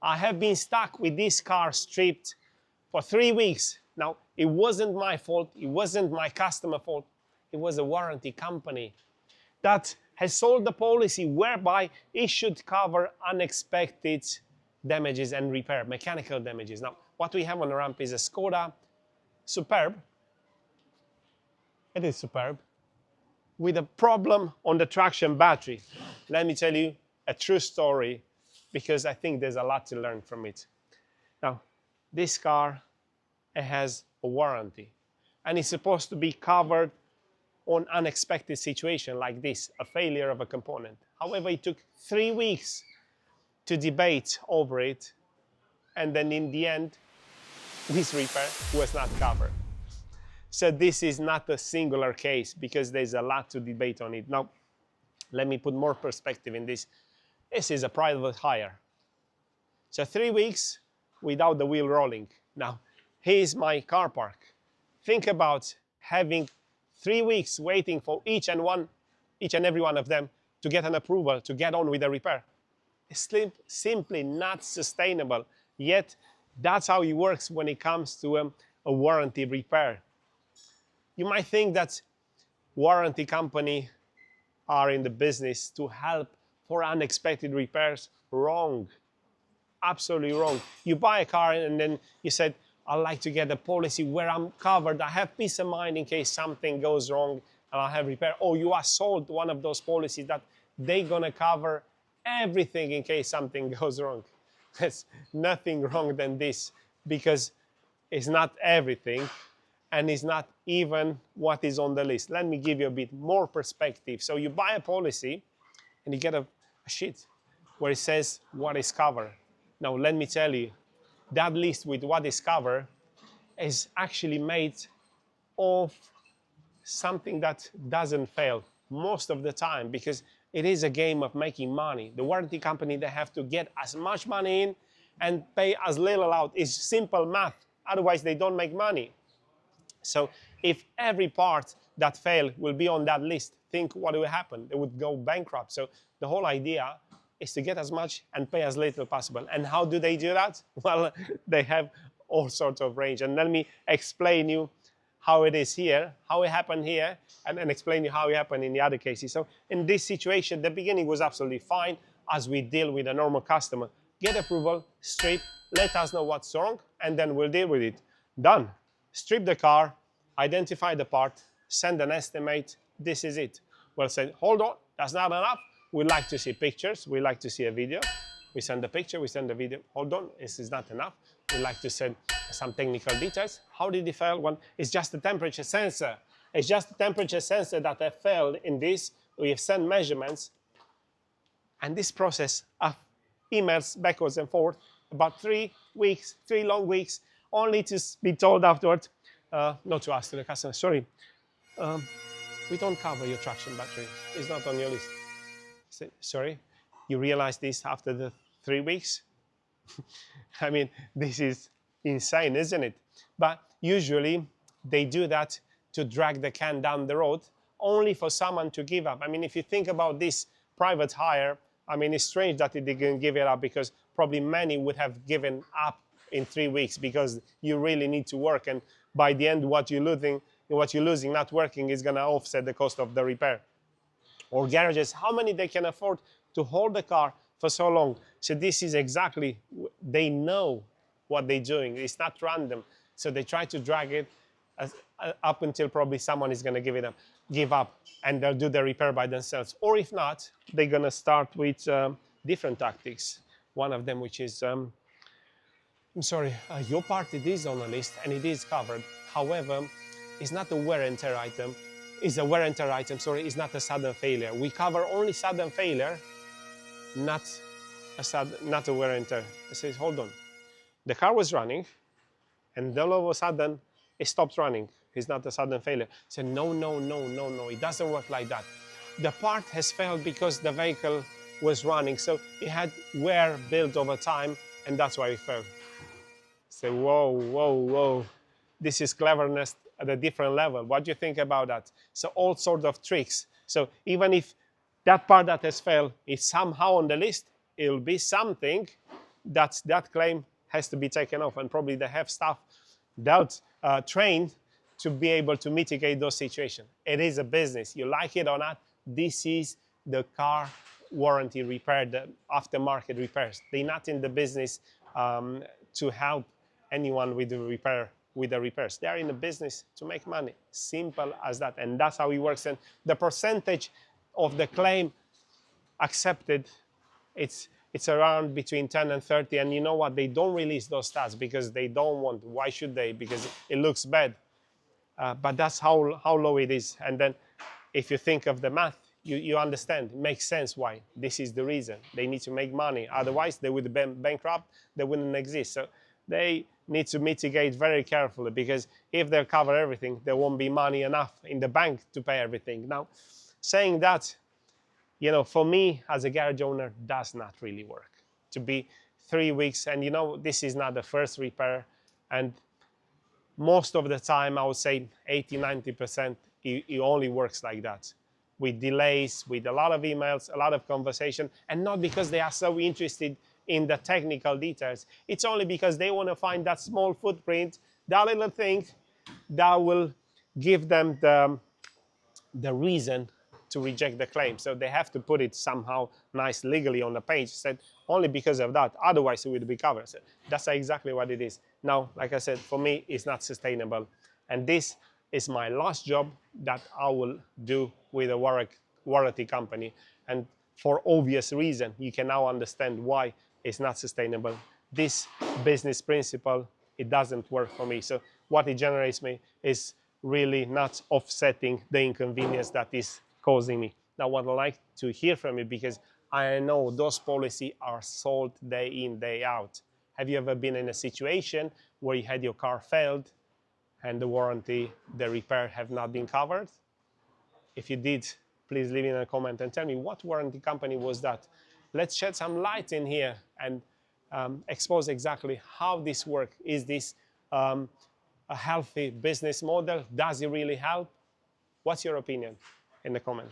I have been stuck with this car stripped for 3 weeks. Now, it wasn't my fault. It wasn't my customer fault. It was a warranty company that has sold the policy whereby it should cover unexpected damages and repair, mechanical damages. Now, what we have on the ramp is a Skoda Superb. It is superb. With a problem on the traction battery. Let me tell you a true story, because I think there's a lot to learn from it. Now, this car, it has a warranty, and it's supposed to be covered on unexpected situation like this, a failure of a component. However, it took 3 weeks to debate over it, and then in the end, this repair was not covered. So this is not a singular case, because there's a lot to debate on it. Now, let me put more perspective in this. This is a private hire. So 3 weeks without the wheel rolling. Now, here's my car park. Think about having 3 weeks waiting for each and every one of them to get an approval, to get on with the repair. It's simply not sustainable. Yet, that's how it works when it comes to a warranty repair. You might think that warranty company are in the business to help for unexpected repairs. Wrong. Absolutely wrong. You buy a car and then you said, I'd like to get a policy where I'm covered. I have peace of mind in case something goes wrong and I'll have repair. Or you are sold one of those policies that they're going to cover everything in case something goes wrong. There's nothing wrong than this, because it's not everything and it's not even what is on the list. Let me give you a bit more perspective. So you buy a policy and you get a sheet where it says what is covered. Now, let me tell you, that list with what is covered is actually made of something that doesn't fail most of the time, because it is a game of making money. The warranty company, they have to get as much money in and pay as little out. It's simple math. Otherwise, they don't make money. So if every part that failed will be on that list, think what will happen. They would go bankrupt. So the whole idea is to get as much and pay as little possible. And how do they do that? Well, they have all sorts of range. And let me explain you how it is here, how it happened here, and then explain you how it happened in the other cases. So in this situation, the beginning was absolutely fine as we deal with a normal customer. Get approval, strip, let us know what's wrong, and then we'll deal with it. Done. Strip the car, identify the part, send an estimate. This is it. Well, said, hold on, that's not enough. We'd like to see pictures. We'd like to see a video. We send the picture, we send the video. Hold on, this is not enough. We'd like to send some technical details. How did it fail? Well, it's just a temperature sensor. It's just a temperature sensor that I failed in this. We have sent measurements. And this process of emails backwards and forth, about 3 weeks, 3 long weeks, only to be told afterwards, not to ask to the customer, sorry, we don't cover your traction battery. It's not on your list. Say, sorry, you realize this after the 3 weeks? I mean, this is insane, isn't it? But usually they do that to drag the can down the road, only for someone to give up. I mean, if you think about this private hire, I mean, it's strange that they didn't give it up, because probably many would have given up in 3 weeks, because you really need to work. And by the end, what you're losing not working is going to offset the cost of the repair. Or garages, how many they can afford to hold the car for so long? So this is exactly, they know what they're doing. It's not random. So they try to drag it up until probably someone is going to give up, and they'll do the repair by themselves. Or if not, they're going to start with different tactics. One of them, which is, I'm sorry, your part, it is on the list and it is covered. However, it's not a wear and tear item. It's a wear and tear item, sorry, it's not a sudden failure. We cover only sudden failure, not a wear and tear. I say, hold on. The car was running, and then all of a sudden, it stopped running. It's not a sudden failure. I said, no, it doesn't work like that. The part has failed because the vehicle was running, so it had wear built over time, and that's why it failed. I say, whoa. This is cleverness at a different level. What do you think about that? So all sorts of tricks. So even if that part that has failed is somehow on the list, it will be something that claim has to be taken off, and probably they have staff trained to be able to mitigate those situations. It is a business. You like it or not, this is the car warranty repair, the aftermarket repairs. They're not in the business to help anyone with the repairs. They're in the business to make money. Simple as that. And that's how it works. And the percentage of the claim accepted, it's around between 10 and 30. And you know what? They don't release those stats because they don't want. Why should they? Because it looks bad. But that's how low it is. And then if you think of the math, you understand. It makes sense why. This is the reason. They need to make money. Otherwise, they would be bankrupt. They wouldn't exist. So they need to mitigate very carefully, because if they cover everything, there won't be money enough in the bank to pay everything. Now, saying that, you know, for me as a garage owner, does not really work. To be 3 weeks, and you know, this is not the first repair, and most of the time, I would say 80–90%, it only works like that, with delays, with a lot of emails, a lot of conversation, and not because they are so interested in the technical details. It's only because they want to find that small footprint, that little thing that will give them the reason to reject the claim. So they have to put it somehow nice legally on the page, said only because of that, otherwise it would be covered. So that's exactly what it is. Now, like I said, for me, it's not sustainable. And this is my last job that I will do with a warranty company. And for obvious reason, you can now understand why it's not sustainable. This business principle, it doesn't work for me. So what it generates me is really not offsetting the inconvenience that is causing me. Now, what I'd like to hear from you, because I know those policies are sold day in, day out. Have you ever been in a situation where you had your car failed and the warranty, the repair have not been covered? If you did, please leave in a comment and tell me what warranty company was that. Let's shed some light in here and expose exactly how this works. Is this a healthy business model? Does it really help? What's your opinion in the comment?